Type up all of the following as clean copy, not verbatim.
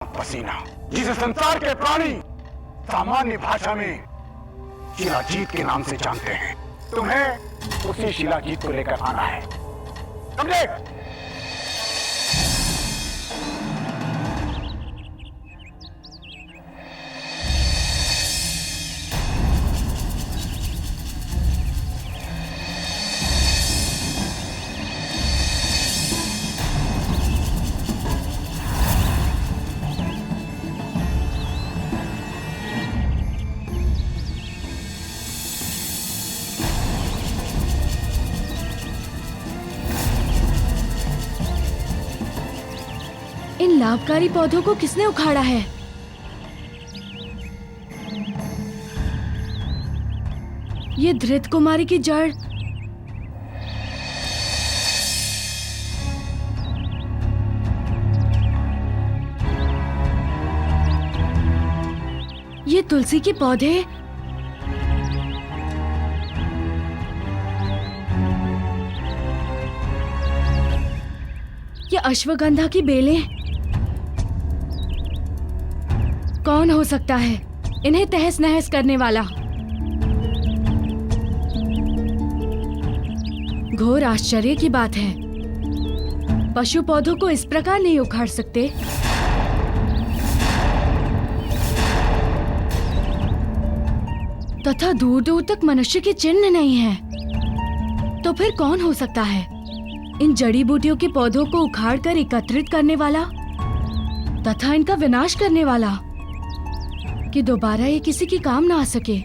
पसीना, जिसे संसार के प्राणी सामान्य भाषा में शिलाजीत के नाम से जानते हैं। तुम्हें उसी शिलाजीत को लेकर आना है, समझे? इन लाभकारी पौधों को किसने उखाड़ा है? ये धृत कुमारी की जड़ ये तुलसी के पौधे ये अश्वगंधा की बेलें कौन हो सकता है इन्हें तहस नहस करने वाला? घोर आश्चर्य की बात है, पशु पौधों को इस प्रकार नहीं उखाड़ सकते। तथा दूर दूर तक मनुष्य के चिन्ह नहीं है। तो फिर कौन हो सकता है इन जड़ी बूटियों के पौधों को उखाड़कर एकत्रित करने वाला तथा इनका विनाश करने वाला, कि दोबारा ये किसी की काम ना आ सके।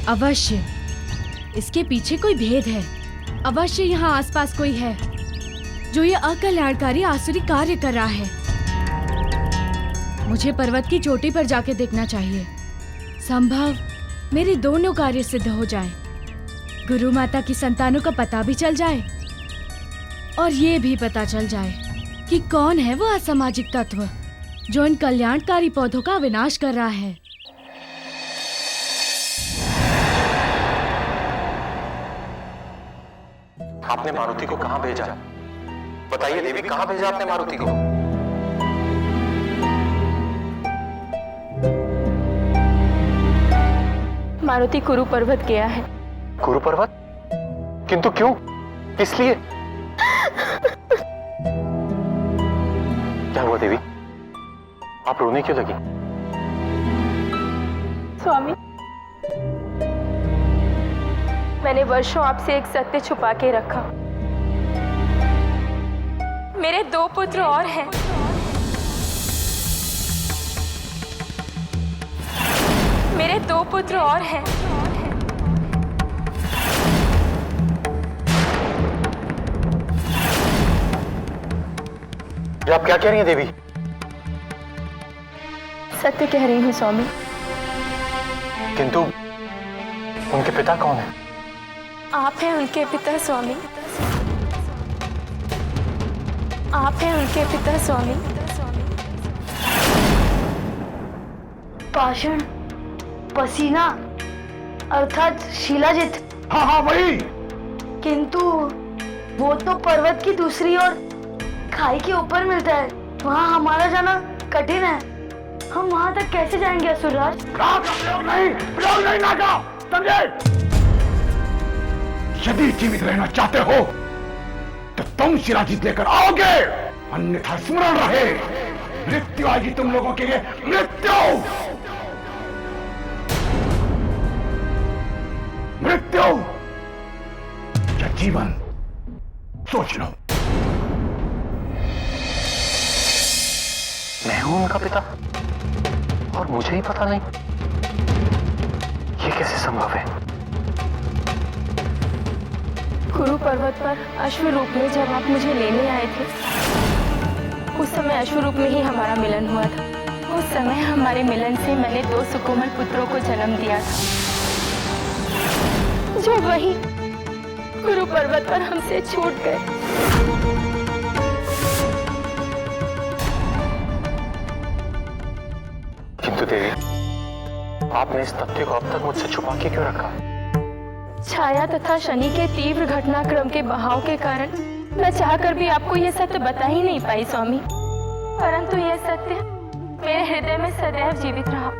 अवश्य इसके पीछे कोई भेद है। अवश्य यहाँ आसपास कोई है जो ये अकल्याणकारी आसुरी कार्य कर रहा है। मुझे पर्वत की चोटी पर जाके देखना चाहिए। संभव मेरे दोनों कार्य सिद्ध हो जाए, गुरु माता की संतानों का पता भी चल जाए और ये भी पता चल जाए कि कौन है वो असामाजिक तत्व जो इन कल्याणकारी पौधों का विनाश कर रहा है। आपने मारुति को कहाँ भेजा? बताइए देवी, कहाँ भेजा आपने मारुति को? मारुति कुरु पर्वत गया है। कुरु पर्वत? किंतु क्यों? किस लिए? क्या हुआ देवी? आप रोने क्यों लगी? स्वामी, मैंने वर्षों आपसे एक सत्य छुपा के रखा। मेरे 2 पुत्र और हैं। मेरे 2 पुत्र और हैं। ये आप क्या कह रही हैं देवी? सत्य कह रही हूँ स्वामी। किंतु उनके पिता कौन हैं? आप हैं उनके पिता स्वामी। आप हैं उनके पिता स्वामी। पाषाण, पसीना अर्थात शिलाजीत। हाँ हाँ वही। किंतु वो तो पर्वत की दूसरी ओर खाई के ऊपर मिलता है। वहाँ हमारा जाना कठिन है। हम वहाँ तक कैसे जाएंगे असुरराज? प्रयोग नहीं नागा, समझे? यदि जीवित रहना चाहते हो तो तुम शिलाजीत लेकर आओगे, अन्यथा स्मरण रहे मृत्यु आएगी तुम लोगों के लिए। मृत्यु, मृत्यु या जीवन, सोच लो। मैं हूं उनका पिता और मुझे ही पता नहीं? ये कैसे संभव है? कुरु पर्वत पर अश्व रूप में जब आप मुझे लेने आए थे, उस समय अश्व रूप में ही हमारा मिलन हुआ था। उस समय हमारे मिलन से मैंने 2 सुकोमल पुत्रों को जन्म दिया था, जो वही कुरु पर्वत पर हमसे छूट गए। किंतु देवी, आपने इस तथ्य को अब तक मुझसे छुपा के क्यों रखा? छाया तथा शनि के तीव्र घटनाक्रम के बहाव के कारण मैं चाहकर भी आपको यह सत्य बता ही नहीं पाई स्वामी, परंतु यह सत्य मेरे हृदय में सदैव जीवित रहा।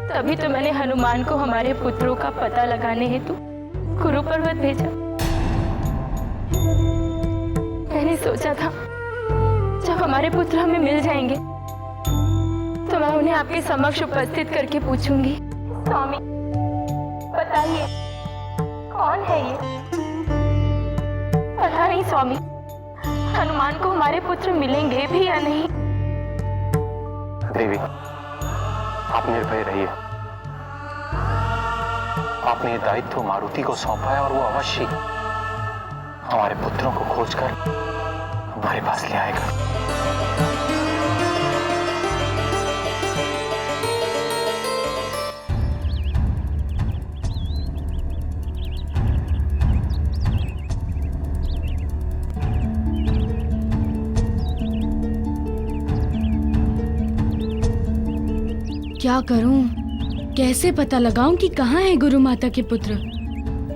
तभी तो मैंने हनुमान को हमारे पुत्रों का पता लगाने हेतु गुरु पर्वत भेजा। मैंने सोचा था जब हमारे पुत्र हमें मिल जाएंगे तो मैं उन्हें आपके समक्ष उपस्थित करके पूछूंगी, स्वामी बताइए कौन है ये? पता नहीं स्वामी, हनुमान को हमारे पुत्र मिलेंगे भी या नहीं। देवी, आप निर्भय रहिए। आपने ये दायित्व मारुति को सौंपा है और वो अवश्य हमारे पुत्रों को खोजकर हमारे पास ले आएगा। क्या करूं? कैसे पता लगाऊं कि कहाँ है गुरु माता के पुत्र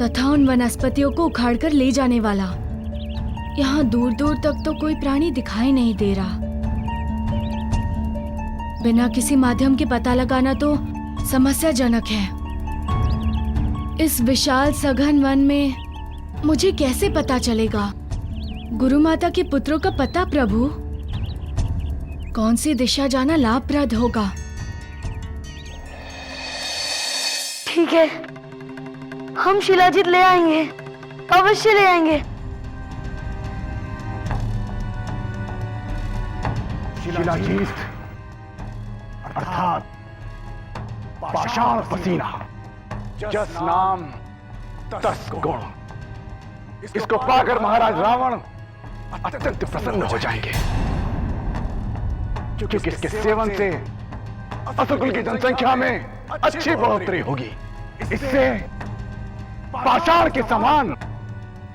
तथा उन वनस्पतियों को उखाड़कर ले जाने वाला? यहाँ दूर दूर तक तो कोई प्राणी दिखाई नहीं दे रहा। बिना किसी माध्यम के पता लगाना तो समस्याजनक है। इस विशाल सघन वन में मुझे कैसे पता चलेगा गुरु माता के पुत्रों का पता? प्रभु, कौन सी दिशा जाना लाभप्रद होगा? ठीक है, हम शिलाजीत ले आएंगे, अवश्य ले आएंगे। शिलाजीत अर्थात पाषाण पसीना, जस नाम तस गुण। इसको पाकर महाराज रावण अत्यंत प्रसन्न हो जाएंगे, क्योंकि इसके सेवन से असुकुल की जनसंख्या में अच्छी बढ़ोतरी होगी। इससे पाषाण के समान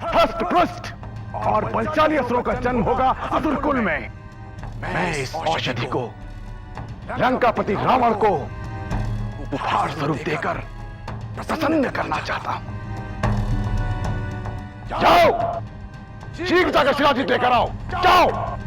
हष्ट पुष्ट और बलशाली असुरों का जन्म होगा असुरकुल में। मैं इस औषधि को लंकापति रावण को उपहार स्वरूप देकर प्रसन्न करना चाहता हूं। जाओ, शीघ्र जाकर शिलाजीत लेकर आओ, जाओ।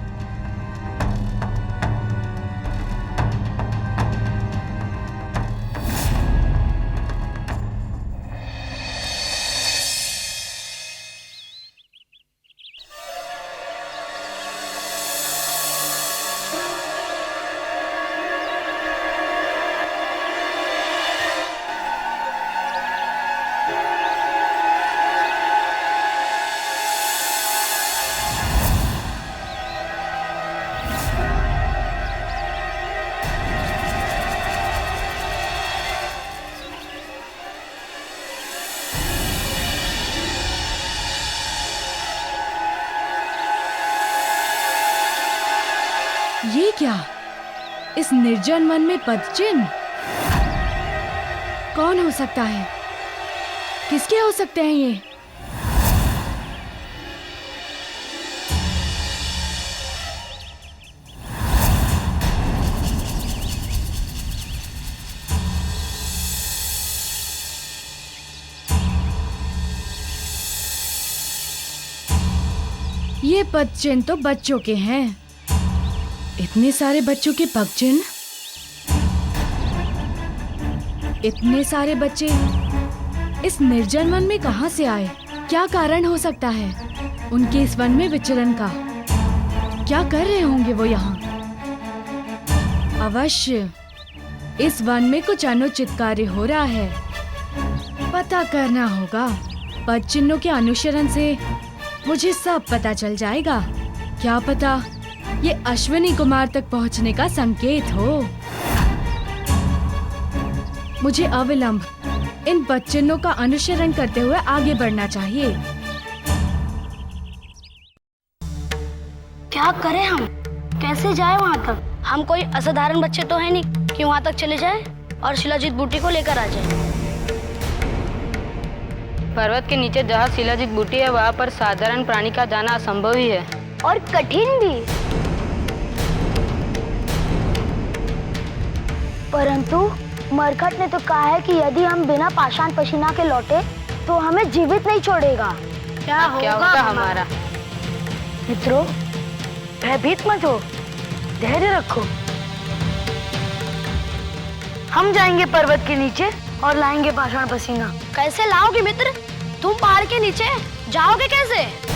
ये क्या? इस निर्जन वन में पदचिन्ह? कौन हो सकता है? किसके हो सकते हैं ये? ये पदचिन्ह तो बच्चों के हैं। इतने सारे बच्चों के पगचिन्ह? इतने सारे बच्चे इस निर्जन वन में कहां से आए? क्या कारण हो सकता है उनके इस वन में विचरण का? क्या कर रहे होंगे वो यहाँ? अवश्य इस वन में कुछ अनुचित कार्य हो रहा है। पता करना होगा। पद चिन्हों के अनुसरण से मुझे सब पता चल जाएगा। क्या पता ये अश्विनी कुमार तक पहुंचने का संकेत हो। मुझे अविलंब इन पद चिन्हों का अनुसरण करते हुए आगे बढ़ना चाहिए। क्या करें हम? कैसे जाए वहाँ तक? हम कोई असाधारण बच्चे तो है नहीं कि वहाँ तक चले जाए और शिलाजीत बूटी को लेकर आ जाए। पर्वत के नीचे जहाँ शिलाजीत बूटी है वहाँ पर साधारण प्राणी का जाना असंभव ही है और कठिन भी। परंतु मरकट ने तो कहा है कि यदि हम बिना पाषाण पसीना के लौटे तो हमें जीवित नहीं छोड़ेगा। क्या होगा हमारा? मित्रों, भयभीत मत हो, धैर्य रखो। हम जाएंगे पर्वत के नीचे और लाएंगे पाषाण पसीना। कैसे लाओगे मित्र? तुम पहाड़ के नीचे जाओगे कैसे?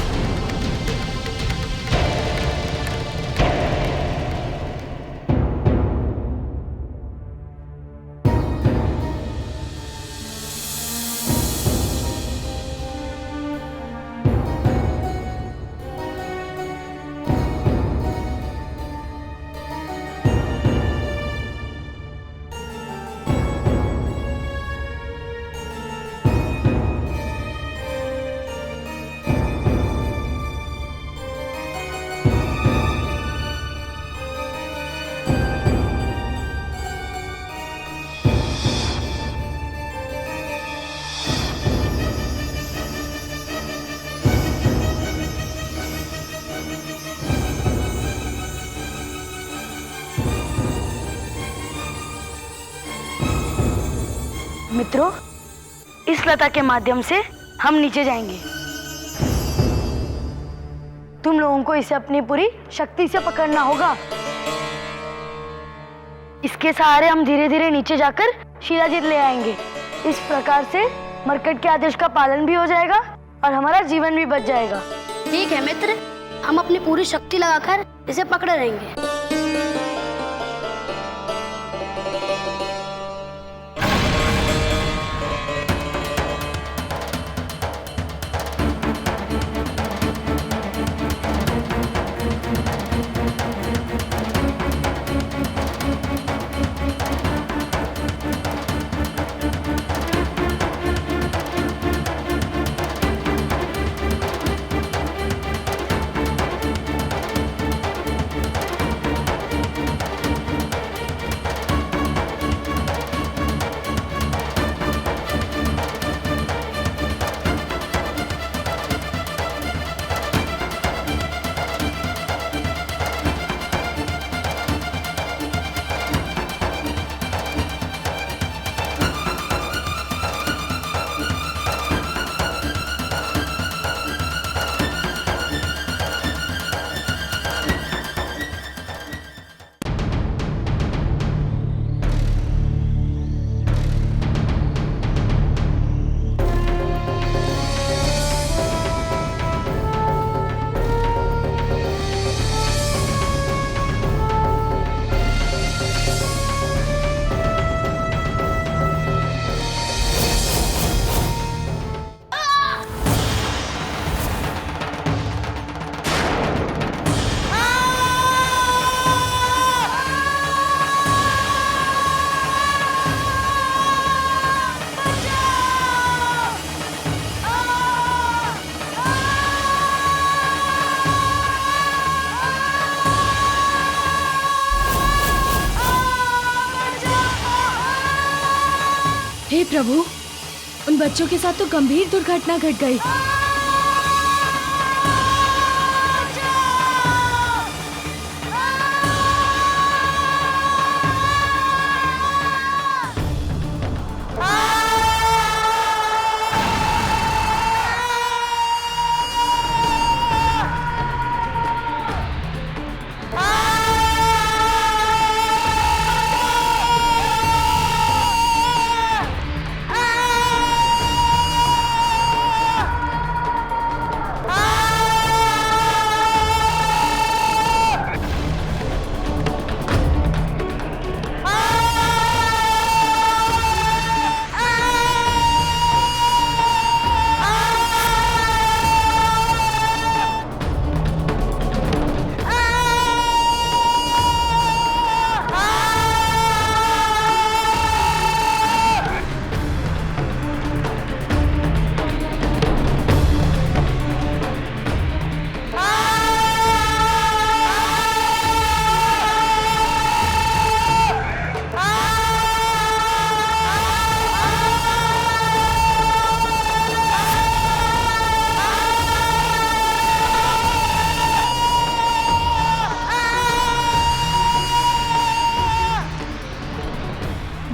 मित्रों, इस लता के माध्यम से हम नीचे जाएंगे। तुम लोगों को इसे अपनी पूरी शक्ति से पकड़ना होगा। इसके सहारे हम धीरे धीरे नीचे जाकर शिलाजीत ले आएंगे। इस प्रकार से मरकट के आदेश का पालन भी हो जाएगा और हमारा जीवन भी बच जाएगा। ठीक है मित्र, हम अपनी पूरी शक्ति लगाकर इसे पकड़े रहेंगे। हे प्रभु, उन बच्चों के साथ तो गंभीर दुर्घटना घट गई।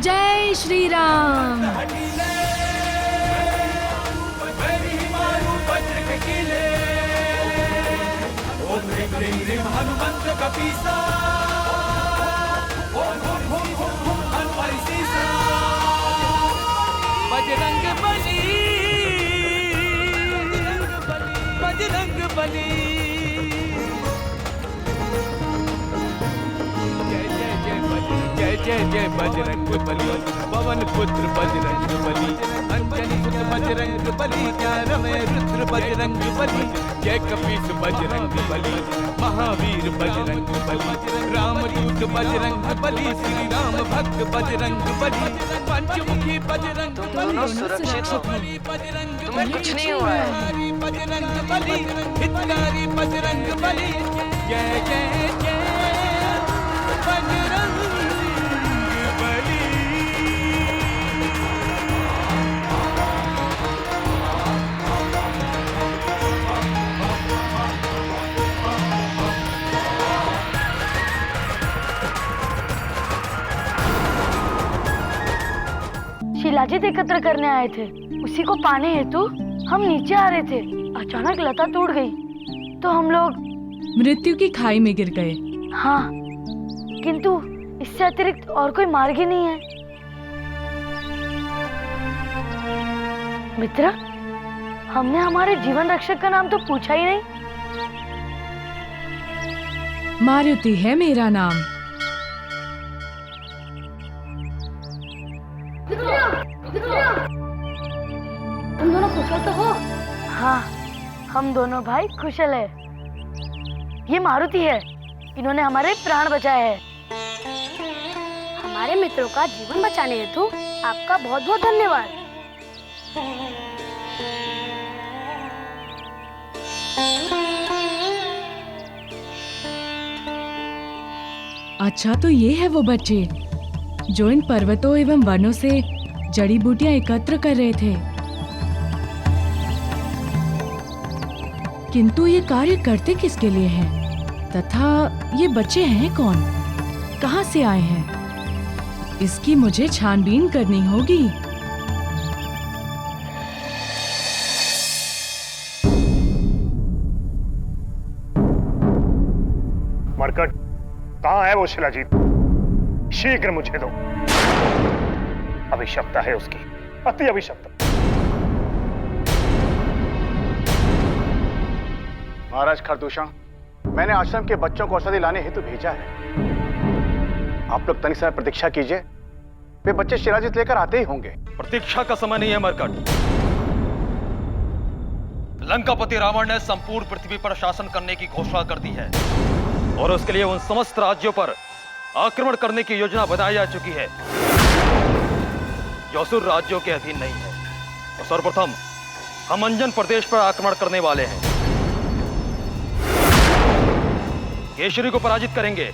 जय श्री राम। बजरंग बली, बजरंग बली, जय जय जय बजरंग बली, पवन पुत्र बजरंग बली, अंजनी पुत्र बजरंग बली, ज्ञानमय रुद्र बजरंग बली, जय कपीस बजरंग बली, महावीर बजरंग बली, रामदूत बजरंग बली, श्री राम भक्त बजरंग बली, पंचमुखी बजरंग बली, सुरक्षित हो। बजरंग तुम्हें कुछ नहीं हुआ है। बजरंग बली, हितकारी बजरंग बली, जय जय जय बजरंग बली। शिलाजीत एकत्र करने आए थे, उसी को पाने हेतु हम नीचे आ रहे थे। अचानक लता टूट गई तो हम लोग मृत्यु की खाई में गिर गए। हाँ, किंतु इससे अतिरिक्त और कोई मार्ग ही नहीं है। मित्र, हमने हमारे जीवन रक्षक का नाम तो पूछा ही नहीं। मारुति है मेरा नाम। तुम दोनों कुशल तो हो? हाँ, हम दोनों भाई कुशल है। ये मारुति है, इन्होंने हमारे प्राण बचाए हैं। हमारे मित्रों का जीवन बचाने हेतु आपका बहुत बहुत धन्यवाद। अच्छा, तो ये है वो बच्चे जो इन पर्वतों एवं वनों से जड़ी बूटियां एकत्र कर रहे थे। किंतु ये कार्य करते किसके लिए हैं? तथा ये बच्चे हैं कौन? कहां से आए हैं? इसकी मुझे छानबीन करनी होगी। मरकट, कहाँ है वो शिलाजीत? शीघ्र मुझे दो। अभिशप्ता है उसकी, अति अभिशप्ता। महाराज खरदूषण, मैंने आश्रम के बच्चों को औषधि लाने हेतु भेजा है। आप लोग तनिक समय प्रतीक्षा कीजिए, वे बच्चे शिलाजीत लेकर आते ही होंगे। प्रतीक्षा का समय नहीं है मरकट। लंकापति रावण ने संपूर्ण पृथ्वी पर शासन करने की घोषणा कर दी है और उसके लिए उन समस्त राज्यों पर आक्रमण करने की योजना बनाई जा चुकी है जो असुर राज्यों के अधीन नहीं है। तो सर्वप्रथम हम अंजन प्रदेश पर आक्रमण करने वाले हैं। केशरी को पराजित करेंगे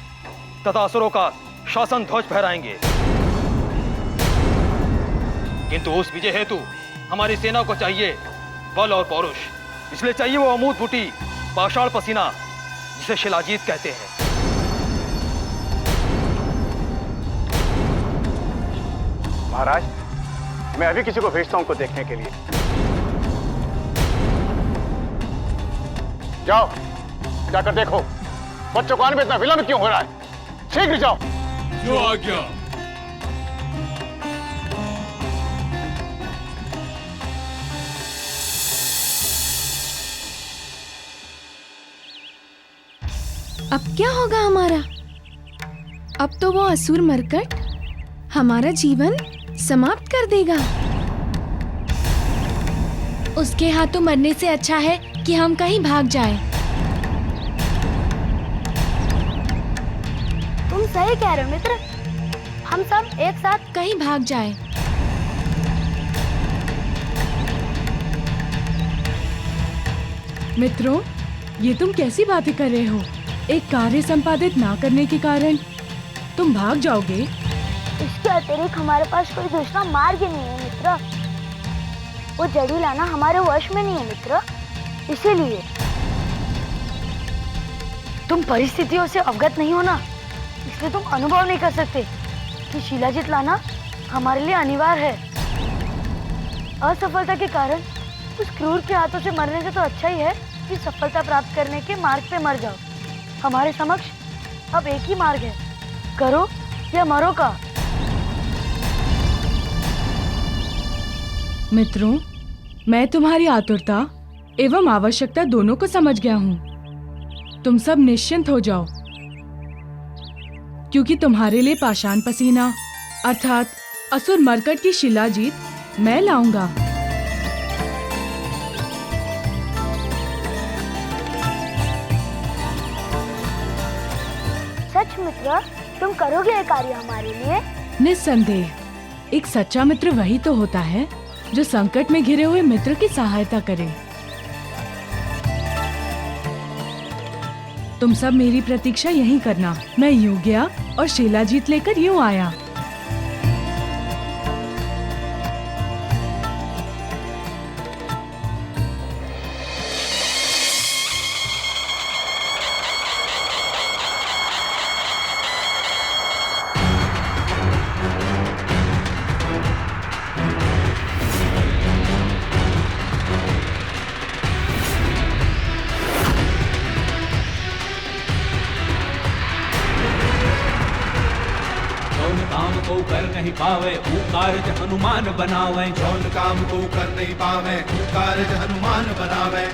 तथा असुरों का शासन ध्वज फहराएंगे। किंतु उस विजय हेतु हमारी सेना को चाहिए बल और पौरुष। इसलिए चाहिए वो अमूत बूटी, पाषाण पसीना, जिसे शिलाजीत कहते हैं। महाराज, मैं अभी किसी को भेजता हूं उनको देखने के लिए। जाओ, जाकर देखो बच्चों को आने में इतना विलंब क्यों हो रहा है। शीघ्र जाओ। जो आज्ञा। अब क्या होगा हमारा? अब तो वो असुर मरकट हमारा जीवन समाप्त कर देगा। उसके हाथों मरने से अच्छा है कि हम कहीं भाग जाएं। तुम सही कह रहे हो मित्र, हम सब एक साथ कहीं भाग जाएं। मित्रों, ये तुम कैसी बातें कर रहे हो? एक कार्य संपादित ना करने के कारण तुम भाग जाओगे? इसके अतिरिक्त हमारे पास कोई दूसरा मार्ग नहीं है मित्र। वो जड़ी लाना हमारे वश में नहीं है मित्र, इसीलिए। तुम परिस्थितियों से अवगत नहीं हो ना, इसलिए तुम अनुभव नहीं कर सकते कि शिलाजीत लाना हमारे लिए अनिवार्य है। असफलता के कारण उस क्रूर के हाथों से मरने से तो अच्छा ही है कि सफलता प्राप्त करने के मार्ग पे मर जाओ। हमारे समक्ष अब एक ही मार्ग है, करो या मरो का। मित्रों, मैं तुम्हारी आतुरता एवं आवश्यकता दोनों को समझ गया हूँ। तुम सब निश्चिंत हो जाओ, क्योंकि तुम्हारे लिए पाषाण पसीना अर्थात असुर मरकट की शिलाजीत मैं लाऊंगा। सच मित्र, तुम करोगे ये कार्य हमारे लिए? निस्संदेह, एक सच्चा मित्र वही तो होता है जो संकट में घिरे हुए मित्र की सहायता करे। तुम सब मेरी प्रतीक्षा यहीं करना। मैं यूं गया और शिलाजीत लेकर यूं आया। को कर नहीं पावे ऊकारज हनुमान बनावे। जौन काम को कर नहीं पावे ऊकारज हनुमान बनावे।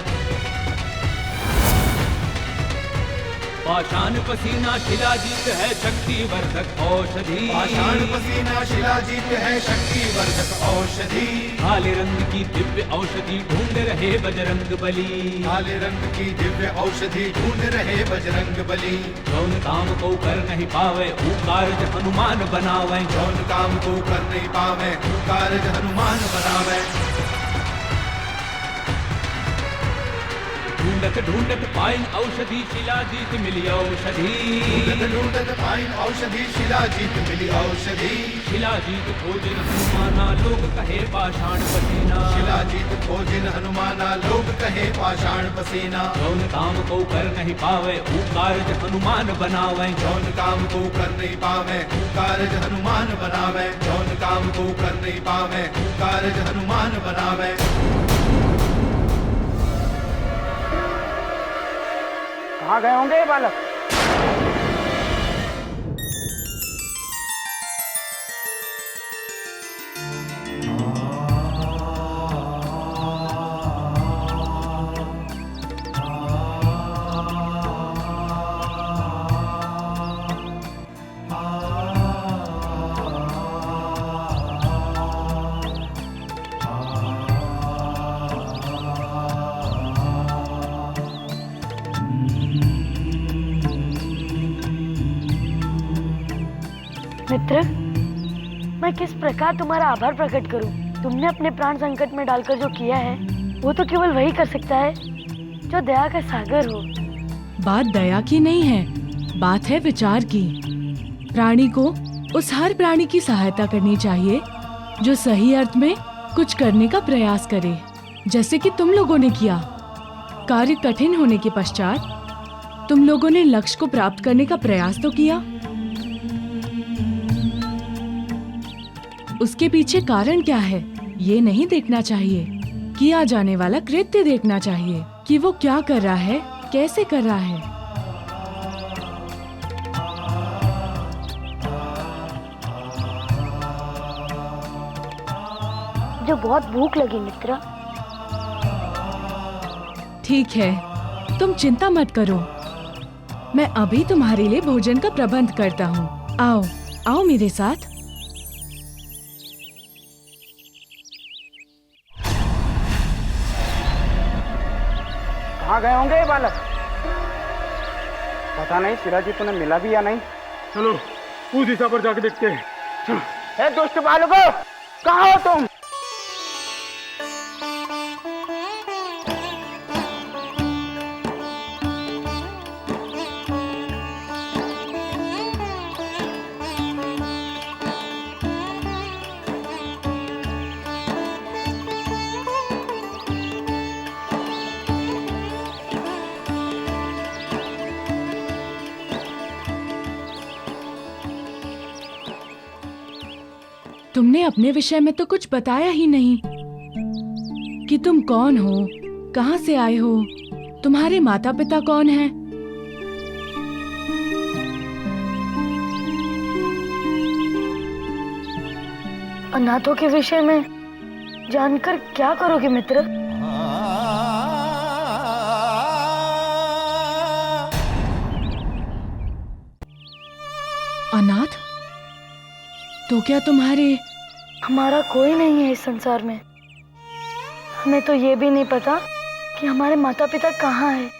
पाषाण पसीना शिलाजीत है शक्ति वर्धक औषधि। पाषाण पसीना शिलाजीत है शक्ति वर्धक औषधि। काले रंग की दिव्य औषधि ढूंढ रहे बजरंग बली। काले रंग की दिव्य औषधि ढूंढ रहे बजरंग बली। जौन काम को कर नहीं पावे ऊकारज हनुमान बनावे। जौन काम को कर नहीं पावे ऊकारज हनुमान बनावे। ढूंढत ढूंढत पाइन औषधि शिलाजीत मिली औषधि। ढूंढत ढूंढत पाइन औषधि शिलाजीत मिली औषधि। शिलाजीत खोजिन हनुमाना लोग कहे पाषाण पसीना। शिलाजीत खोजिन हनुमाना लोग कहे पाषाण पसीना। जौन काम को कर नहीं पावे ऊकारज हनुमान बनावे। जौन काम को कर नहीं पावे ऊकारज हनुमान बनावे। जौन काम को कर नहीं पावे ऊकारज हनुमान बनावे। कहाँ गए होंगे ये बालक? मित्र, मैं किस प्रकार तुम्हारा आभार प्रकट करूं? तुमने अपने प्राण संकट में डालकर जो किया है वो तो केवल वही कर सकता है जो दया का सागर हो। बात दया की नहीं है, बात है विचार की। प्राणी को उस हर प्राणी की सहायता करनी चाहिए जो सही अर्थ में कुछ करने का प्रयास करे, जैसे कि तुम लोगों ने किया। कार्य कठिन होने के पश्चात तुम लोगों ने लक्ष्य को प्राप्त करने का प्रयास तो किया। उसके पीछे कारण क्या है ये नहीं देखना चाहिए, किया जाने वाला कृत्य देखना चाहिए कि वो क्या कर रहा है, कैसे कर रहा है। जो बहुत भूख लगी मित्र। ठीक है, तुम चिंता मत करो, मैं अभी तुम्हारे लिए भोजन का प्रबंध करता हूँ। आओ आओ मेरे साथ। कहाँ गए होंगे ये बालक? पता नहीं शिलाजीत उन्हें मिला भी या नहीं। चलो उस दिशा पर जाके देखते हैं। चलो। हे दुष्ट बालकों, कहाँ हो तुम? तुमने अपने विषय में तो कुछ बताया ही नहीं कि तुम कौन हो, कहाँ से आए हो, तुम्हारे माता पिता कौन हैं। अनाथों के विषय में जानकर क्या करोगे मित्र? अनाथ? तो क्या तुम्हारे? हमारा कोई नहीं है इस संसार में। हमें तो ये भी नहीं पता कि हमारे माता पिता कहाँ हैं,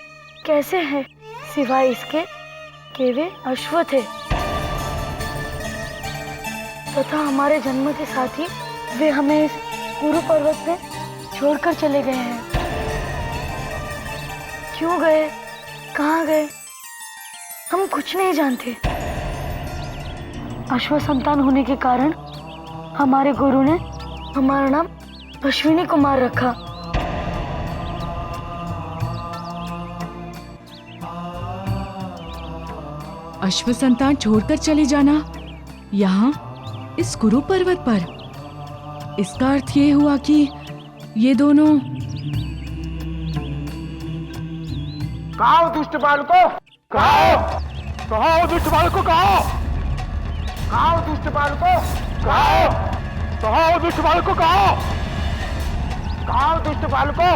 कैसे हैं, सिवाय इसके कि वे अश्व थे तथा हमारे जन्म के साथ ही वे हमें इस गुरु पर्वत में छोड़कर चले गए हैं। क्यों गए, कहाँ गए, हम कुछ नहीं जानते। अश्व संतान होने के कारण हमारे गुरु ने हमारा नाम अश्विनी कुमार रखा। अश्व संतान छोड़कर चले जाना यहाँ इस कुरु पर्वत पर, इसका अर्थ ये हुआ कि ये दोनों। कहाँ दुष्ट बालको, कहाँ दुष्ट बालको, कहाँ दुष्ट बालको, कहाँ दुष्ट बालको, कहाँ दुष्ट बालको,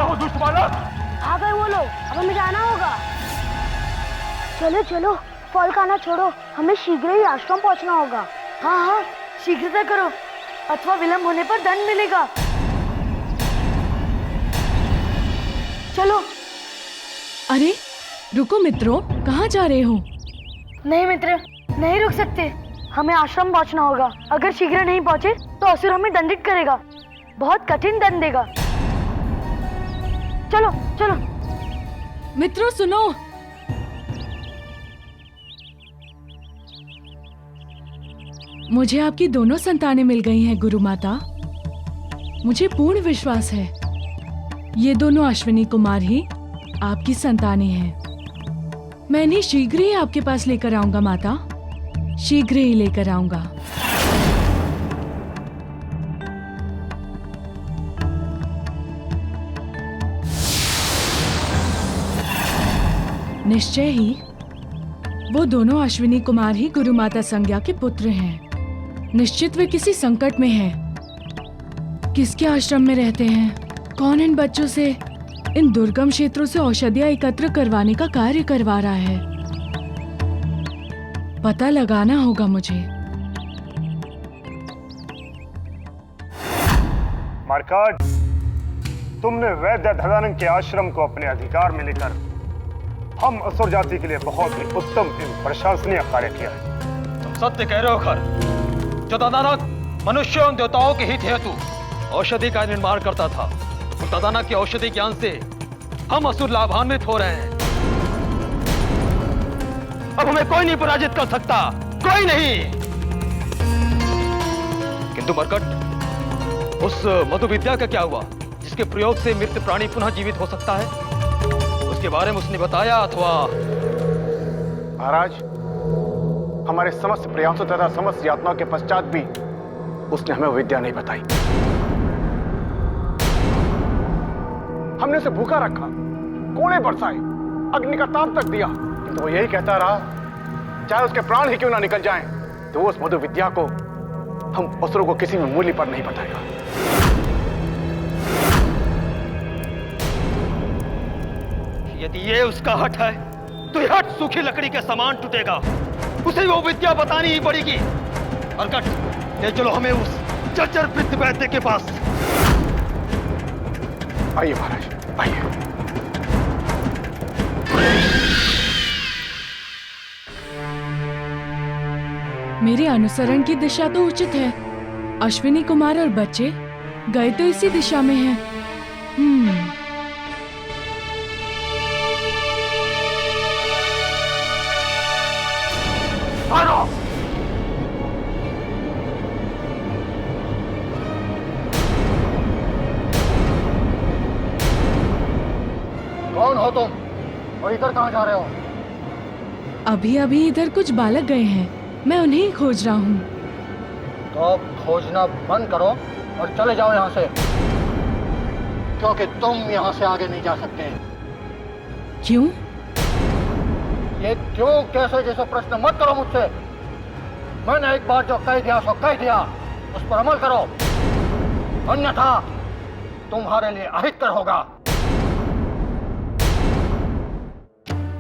वो दुष्ट बालक? आ गए वो लोग, अब हमें जाना होगा। चलो चलो, फल खाना छोड़ो, हमें शीघ्र ही आश्रम पहुंचना होगा। हाँ हाँ, शीघ्रता करो अथवा विलंब होने पर दंड मिलेगा। चलो। अरे रुको मित्रों, कहाँ जा रहे हो? नहीं मित्र, नहीं रुक सकते, हमें आश्रम पहुंचना होगा। अगर शीघ्र नहीं पहुंचे तो असुर हमें दंडित करेगा, बहुत कठिन दंड देगा। चलो चलो। मित्रों सुनो, मुझे आपकी दोनों संतानें मिल गई हैं गुरु माता। मुझे पूर्ण विश्वास है ये दोनों अश्विनी कुमार ही आपकी संतानें हैं। मैं इन्हें शीघ्र ही आपके पास लेकर आऊंगा माता, शीघ्र ही लेकर आऊंगा। निश्चय ही वो दोनों अश्विनी कुमार ही गुरु माता संज्ञा के पुत्र हैं। निश्चित वे किसी संकट में हैं। किसके आश्रम में रहते हैं? कौन इन बच्चों से इन दुर्गम क्षेत्रों से औषधियां एकत्र करवाने का कार्य करवा रहा है? पता लगाना होगा मुझे। मार्कंड, तुमने वैद्य धनानंद के आश्रम को अपने अधिकार में लेकर हम असुर जाति के लिए बहुत ही उत्तम एवं प्रशंसनीय कार्य किया है। तुम सत्य कह रहे हो खर। जो ददानक मनुष्यों एवं देवताओं के हित हेतु औषधि का निर्माण करता था, उस ददानक के औषधि ज्ञान से हम असुर लाभान्वित हो रहे हैं। अब हमें कोई नहीं पराजित कर सकता, कोई नहीं। किंतु मरकट, उस मधु विद्या का क्या हुआ जिसके प्रयोग से मृत प्राणी पुनः जीवित हो सकता है? उसके बारे में उसने बताया अथवा? महाराज, हमारे समस्त प्रयासों तथा समस्त यातनाओं के पश्चात भी उसने हमें विद्या नहीं बताई। हमने उसे भूखा रखा, कोड़े बरसाए, अग्नि का ताप तक दिया, किंतु वो यही कहता रहा, चाहे उसके प्राण ही क्यों ना निकल जाएं, तो वो उस मधु विद्या को हम असुरों को किसी भी मूल्य पर नहीं बताएगा। यदि ये उसका हठ है तो ये हठ सूखी लकड़ी के समान टूटेगा। उसे वो विद्या बतानी ही पड़ेगी। मरकट, ले चलो हमें उस चचर वृद्ध वैद्य के पास। आइए महाराज, आइए। मेरे अनुसरण की दिशा तो उचित है। अश्विनी कुमार और बच्चे गए तो इसी दिशा में हैं। कौन हो तुम और इधर कहाँ जा रहे हो? अभी अभी इधर कुछ बालक गए हैं, मैं उन्हें ही खोज रहा हूँ। तो अब खोजना बंद करो और चले जाओ यहाँ से, क्योंकि तुम यहाँ से आगे नहीं जा सकते। क्यों? ये क्यों कैसे जैसे प्रश्न मत करो मुझसे। मैंने एक बार जो कह दिया सो कह दिया, उस पर अमल करो, अन्यथा तुम्हारे लिए अहितकर होगा।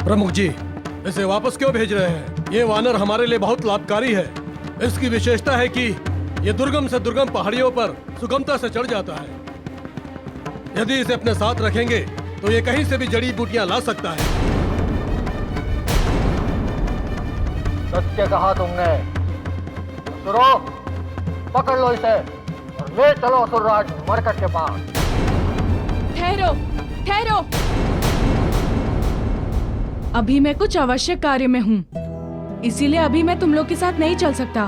प्रमुख जी, इसे वापस क्यों भेज रहे हैं? ये वानर हमारे लिए बहुत लाभकारी है। इसकी विशेषता है कि ये दुर्गम से दुर्गम पहाड़ियों पर सुगमता से चढ़ जाता है। यदि इसे अपने साथ रखेंगे तो ये कहीं से भी जड़ी बूटियां ला सकता है। सत्य कहा तुमने। सुरो, पकड़ लो इसे और ले चलो असुरराज मरकट के पास। ठहरो, ठहरो। अभी मैं कुछ आवश्यक कार्य में हूँ, इसीलिए अभी मैं तुम लोग के साथ नहीं चल सकता।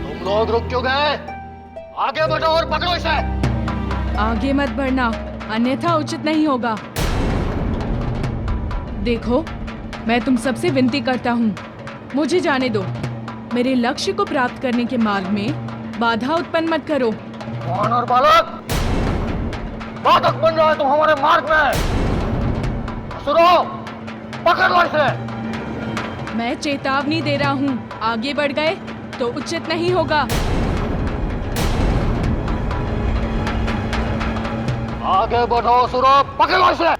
तुम लोग रुक क्यों गए? आगे बढ़ो और पकड़ो इसे। आगे मत बढ़ना, अन्यथा उचित नहीं होगा। देखो, मैं तुम सबसे विनती करता हूँ, मुझे जाने दो। मेरे लक्ष्य को प्राप्त करने के मार्ग में बाधा उत्पन्न मत करो। वानर बालक, बाधक बन रहा है तुम हमारे मार्ग में। सुनो, पकड़ लो इसे। मैं चेतावनी दे रहा हूँ, आगे बढ़ गए तो उचित नहीं होगा। आगे बढ़ो सुरो, पकड़ लो इसे।